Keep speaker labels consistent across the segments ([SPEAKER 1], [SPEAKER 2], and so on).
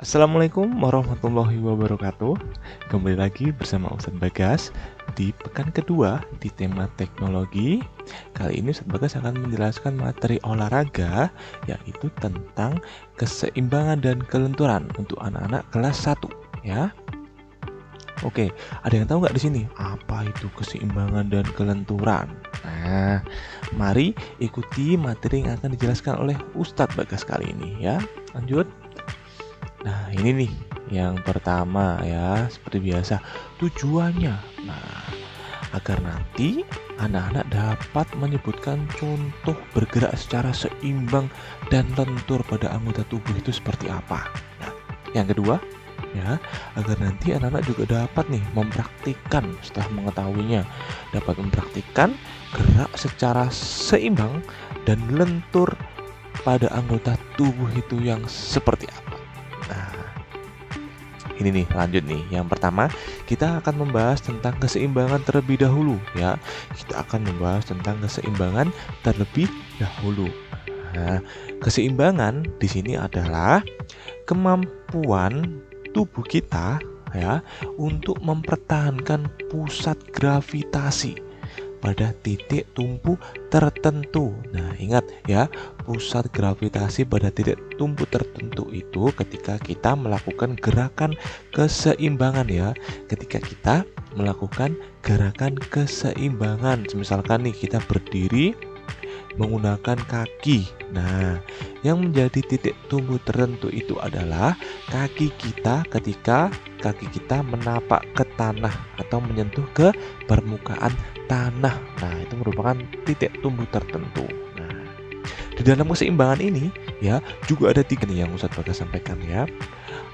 [SPEAKER 1] Assalamualaikum warahmatullahi wabarakatuh. Kembali lagi bersama Ustadz Bagas di pekan kedua di tema teknologi. Kali ini Ustadz Bagas akan menjelaskan materi olahraga, yaitu tentang keseimbangan dan kelenturan untuk anak-anak kelas 1 ya. Oke, ada yang tahu nggak di sini apa itu keseimbangan dan kelenturan? Nah, mari ikuti materi yang akan dijelaskan oleh Ustadz Bagas kali ini ya. Lanjut. Nah, ini nih yang pertama ya, seperti biasa tujuannya. Nah, agar nanti anak-anak dapat menyebutkan contoh bergerak secara seimbang dan lentur pada anggota tubuh itu seperti apa. Nah, yang kedua ya, agar nanti anak-anak juga dapat nih mempraktikkan setelah mengetahuinya, dapat mempraktikkan gerak secara seimbang dan lentur pada anggota tubuh itu yang seperti apa. Nah, ini nih lanjut nih. Yang pertama, kita akan membahas tentang keseimbangan terlebih dahulu ya. Kita akan membahas tentang keseimbangan terlebih dahulu. Nah, keseimbangan di sini adalah kemampuan tubuh kita ya untuk mempertahankan pusat gravitasi pada titik tumpu tertentu. Nah, ingat ya, pusat gravitasi pada titik tumpu tertentu itu ketika kita melakukan gerakan keseimbangan ya. Ketika kita melakukan gerakan keseimbangan, misalkan nih kita berdiri menggunakan kaki. Nah, yang menjadi titik tumpu tertentu itu adalah kaki kita ketika kaki kita menapak ke tanah atau menyentuh ke permukaan tanah. Nah, itu merupakan titik tumpu tertentu. Nah, di dalam keseimbangan ini ya juga ada 3 nih yang Ustadz Bagas sampaikan ya.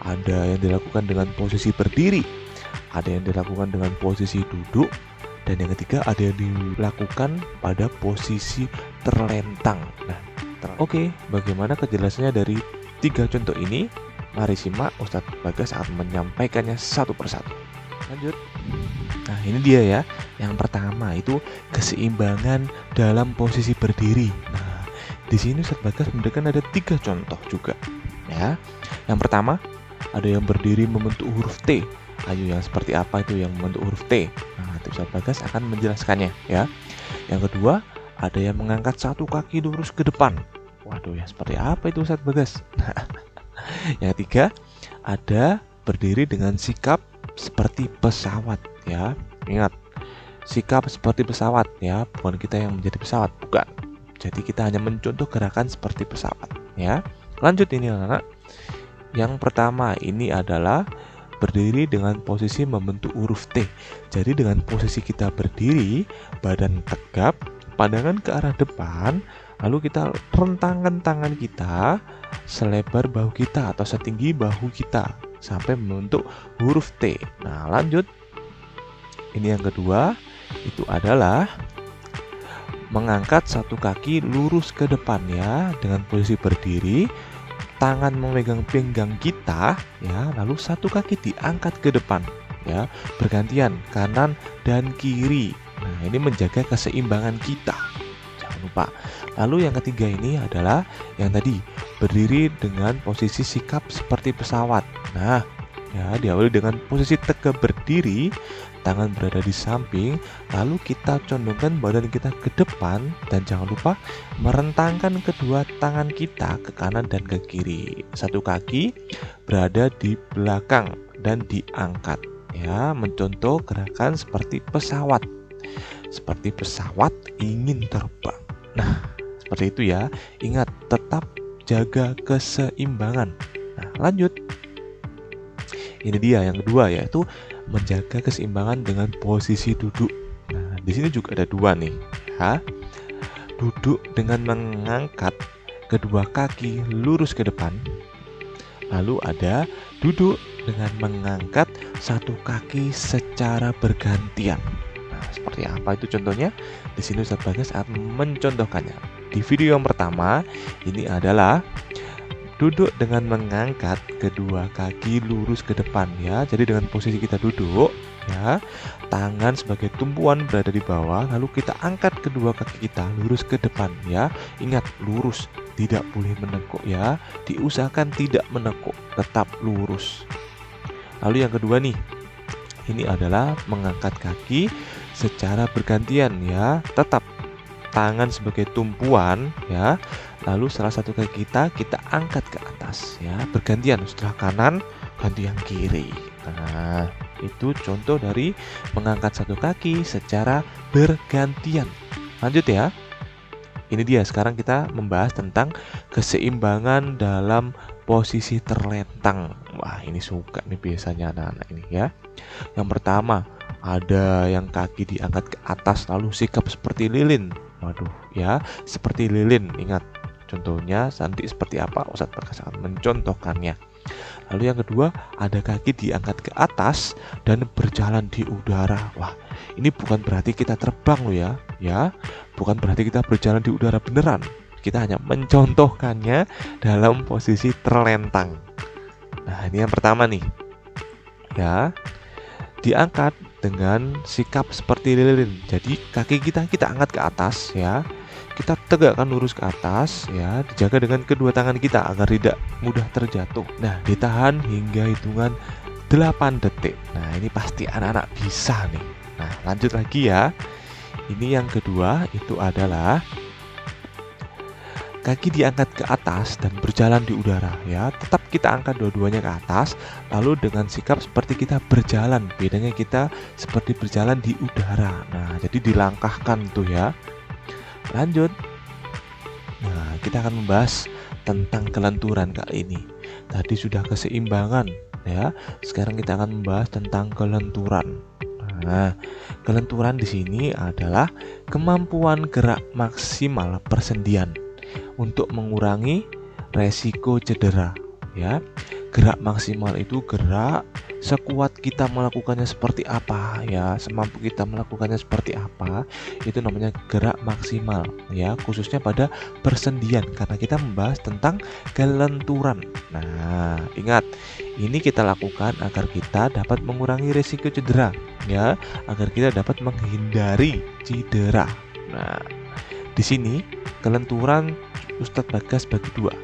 [SPEAKER 1] Ada yang dilakukan dengan posisi berdiri, ada yang dilakukan dengan posisi duduk, dan yang ketiga ada yang dilakukan pada posisi terlentang. Nah, oke, bagaimana kejelasannya dari 3 contoh ini? Mari simak, Ustadz Bagas akan menyampaikannya satu persatu. Lanjut. Nah, ini dia ya. Yang pertama itu keseimbangan dalam posisi berdiri. Nah, di sini Ustadz Bagas memberikan ada 3 contoh juga ya. Yang pertama, ada yang berdiri membentuk huruf T. Ayo, yang seperti apa itu yang membentuk huruf T? Nah, Ustadz Bagas akan menjelaskannya ya. Yang kedua, ada yang mengangkat satu kaki lurus ke depan. Waduh, ya seperti apa itu Ustadz Bagas? Yang ketiga, ada berdiri dengan sikap seperti pesawat ya. Ingat, sikap seperti pesawat ya, bukan kita yang menjadi pesawat, bukan. Jadi kita hanya mencontoh gerakan seperti pesawat ya. Lanjut ini anak-anak. Yang pertama ini adalah berdiri dengan posisi membentuk huruf T. Jadi dengan posisi kita berdiri, badan tegap, pandangan ke arah depan, lalu kita rentangkan tangan kita selebar bahu kita atau setinggi bahu kita sampai membentuk huruf T. Nah, lanjut. Ini yang kedua, itu adalah mengangkat satu kaki lurus ke depan ya, dengan posisi berdiri, tangan memegang pinggang kita ya, lalu satu kaki diangkat ke depan ya, bergantian kanan dan kiri. Nah, ini menjaga keseimbangan kita, jangan lupa. Lalu yang ketiga ini adalah yang tadi, berdiri dengan posisi sikap seperti pesawat. Nah ya, diawali dengan posisi tegap berdiri, tangan berada di samping, lalu kita condongkan badan kita ke depan, dan jangan lupa merentangkan kedua tangan kita ke kanan dan ke kiri. Satu kaki berada di belakang dan diangkat ya, mencontoh gerakan seperti pesawat. Seperti pesawat ingin terbang. Nah, seperti itu ya. Ingat, tetap jaga keseimbangan. Nah, lanjut. Ini dia yang kedua, yaitu menjaga keseimbangan dengan posisi duduk. Nah, di sini juga ada 2 nih ya. Duduk dengan mengangkat kedua kaki lurus ke depan. Lalu ada duduk dengan mengangkat satu kaki secara bergantian. Nah, seperti apa itu contohnya? Di sini Ustadz Bagas akan mencontohkannya. Di video yang pertama ini adalah duduk dengan mengangkat kedua kaki lurus ke depan ya. Jadi dengan posisi kita duduk, ya. Tangan sebagai tumpuan berada di bawah, lalu kita angkat kedua kaki kita lurus ke depan ya. Ingat, lurus, tidak boleh menekuk ya. Diusahakan tidak menekuk, tetap lurus. Lalu yang kedua nih, ini adalah mengangkat kaki secara bergantian ya. Tetap tangan sebagai tumpuan ya. Lalu salah satu kaki kita angkat ke atas ya, bergantian, setelah kanan ganti yang kiri. Nah, itu contoh dari mengangkat satu kaki secara bergantian. Lanjut ya. Ini dia, sekarang kita membahas tentang keseimbangan dalam posisi terlentang. Wah, ini suka nih biasanya anak-anak ini ya. Yang pertama, ada yang kaki diangkat ke atas lalu sikap seperti lilin. Waduh ya, seperti lilin. Ingat, contohnya nanti seperti apa? Ustadz Bagas akan mencontohkannya. Lalu yang kedua, ada kaki diangkat ke atas dan berjalan di udara. Wah, ini bukan berarti kita terbang loh ya. Ya, bukan berarti kita berjalan di udara beneran. Kita hanya mencontohkannya dalam posisi terlentang. Nah, ini yang pertama nih. Ya, diangkat dengan sikap seperti lilin. Jadi kaki kita angkat ke atas ya. Kita tegakkan lurus ke atas ya, dijaga dengan kedua tangan kita agar tidak mudah terjatuh. Nah, ditahan hingga hitungan 8 detik. Nah, ini pasti anak-anak bisa nih. Nah, lanjut lagi ya. Ini yang kedua, itu adalah kaki diangkat ke atas dan berjalan di udara ya. Tetap kita angkat dua-duanya ke atas, lalu dengan sikap seperti kita berjalan. Bedanya kita seperti berjalan di udara. Nah, jadi dilangkahkan tuh ya. Lanjut. Nah, kita akan membahas tentang kelenturan kali ini. Tadi sudah keseimbangan ya. Sekarang kita akan membahas tentang kelenturan. Nah, kelenturan di sini adalah kemampuan gerak maksimal persendian untuk mengurangi resiko cedera ya. Gerak maksimal itu gerak sekuat kita melakukannya seperti apa ya, semampu kita melakukannya seperti apa, itu namanya gerak maksimal ya, khususnya pada persendian karena kita membahas tentang kelenturan. Nah, ingat, ini kita lakukan agar kita dapat mengurangi risiko cedera ya, agar kita dapat menghindari cedera. Nah, di sini kelenturan Ustadz Bagas bagi dua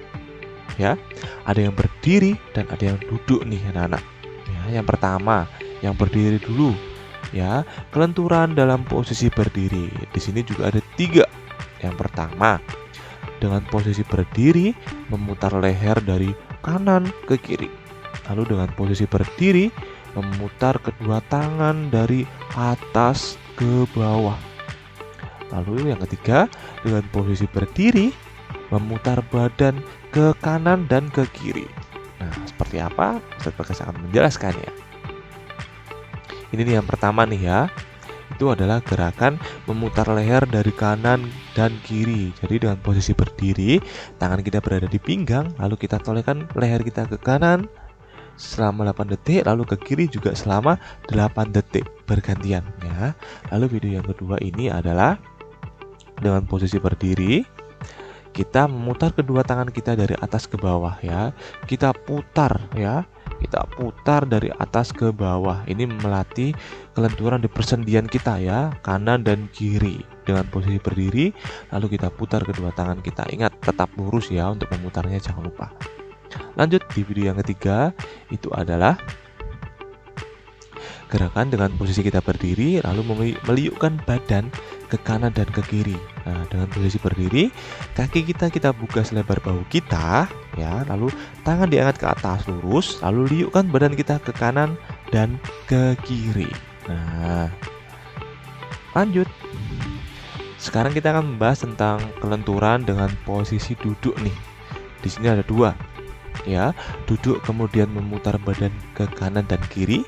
[SPEAKER 1] ya, ada yang berdiri dan ada yang duduk nih anak-anak ya. Yang pertama, yang berdiri dulu ya, kelenturan dalam posisi berdiri. Di sini juga ada 3. Yang pertama, dengan posisi berdiri memutar leher dari kanan ke kiri. Lalu dengan posisi berdiri memutar kedua tangan dari atas ke bawah. Lalu yang ketiga, dengan posisi berdiri memutar badan ke kanan dan ke kiri. Nah, seperti apa? Ustadz Bagas akan menjelaskannya. Ini nih yang pertama nih ya. Itu adalah gerakan memutar leher dari kanan dan kiri. Jadi dengan posisi berdiri, tangan kita berada di pinggang, lalu kita tolakkan leher kita ke kanan selama 8 detik, lalu ke kiri juga selama 8 detik bergantian ya. Lalu video yang kedua ini adalah dengan posisi berdiri, kita memutar kedua tangan kita dari atas ke bawah ya. Kita putar ya. Kita putar dari atas ke bawah. Ini melatih kelenturan di persendian kita ya, kanan dan kiri. Dengan posisi berdiri, lalu kita putar kedua tangan kita. Ingat, tetap lurus ya untuk memutarnya, jangan lupa. Lanjut di video yang ketiga, itu adalah gerakan dengan posisi kita berdiri lalu meliukkan badan ke kanan dan ke kiri. Nah, dengan posisi berdiri, kaki kita buka selebar bahu kita ya, lalu tangan diangkat ke atas lurus, lalu liukkan badan kita ke kanan dan ke kiri. Nah, lanjut. Sekarang kita akan membahas tentang kelenturan dengan posisi duduk nih. Di sini ada 2 ya, duduk kemudian memutar badan ke kanan dan kiri.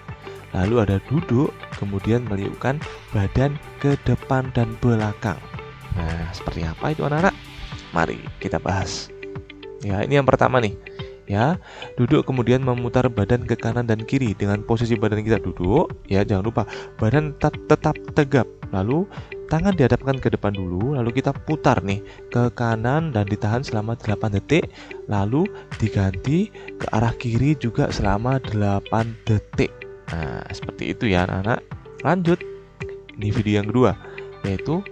[SPEAKER 1] Lalu ada duduk, kemudian meliukkan badan ke depan dan belakang. Nah, seperti apa itu anak-anak? Mari kita bahas. Ya, ini yang pertama nih. Ya, duduk kemudian memutar badan ke kanan dan kiri. Dengan posisi badan kita duduk, ya jangan lupa badan tetap tegap. Lalu tangan dihadapkan ke depan dulu, lalu kita putar nih ke kanan dan ditahan selama 8 detik. Lalu diganti ke arah kiri juga selama 8 detik. Nah, seperti itu ya anak-anak. Lanjut, ini video yang kedua, yaitu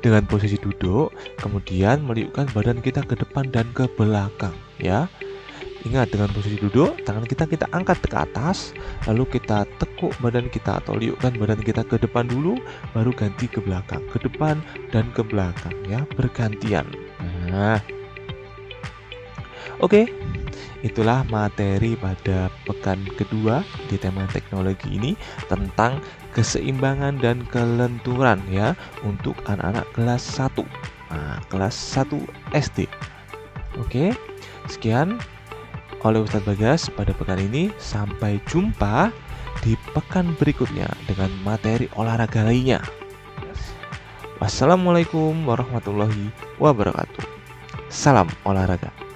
[SPEAKER 1] dengan posisi duduk, kemudian meliukkan badan kita ke depan dan ke belakang ya. Ingat, dengan posisi duduk, tangan kita angkat ke atas, lalu kita tekuk badan kita atau liukkan badan kita ke depan dulu, baru ganti ke belakang, ke depan dan ke belakang ya, bergantian. Nah, oke. Itulah materi pada pekan kedua di tema teknologi ini tentang keseimbangan dan kelenturan ya untuk anak-anak kelas 1. Nah, kelas 1 SD. Oke. Sekian oleh Ustadz Bagas pada pekan ini. Sampai jumpa di pekan berikutnya dengan materi olahraga lainnya. Wassalamualaikum warahmatullahi wabarakatuh. Salam olahraga.